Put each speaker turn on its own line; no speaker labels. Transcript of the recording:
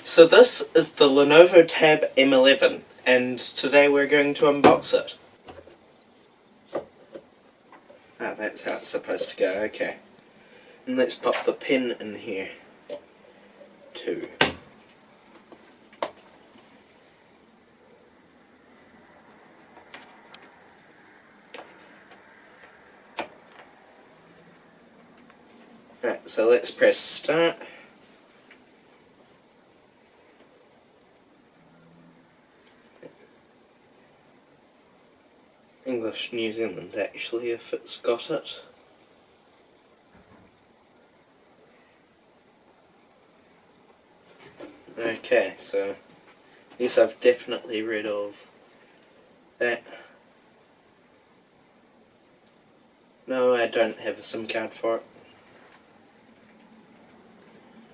So this is the Lenovo Tab M11, and today we're going to unbox it. Ah, that's how it's supposed to go, okay. And let's pop the pin in here, too. Right, so let's press start. English New Zealand, actually, if it's got it. Okay, so yes, I've definitely read of that. No, I don't have a SIM card for it.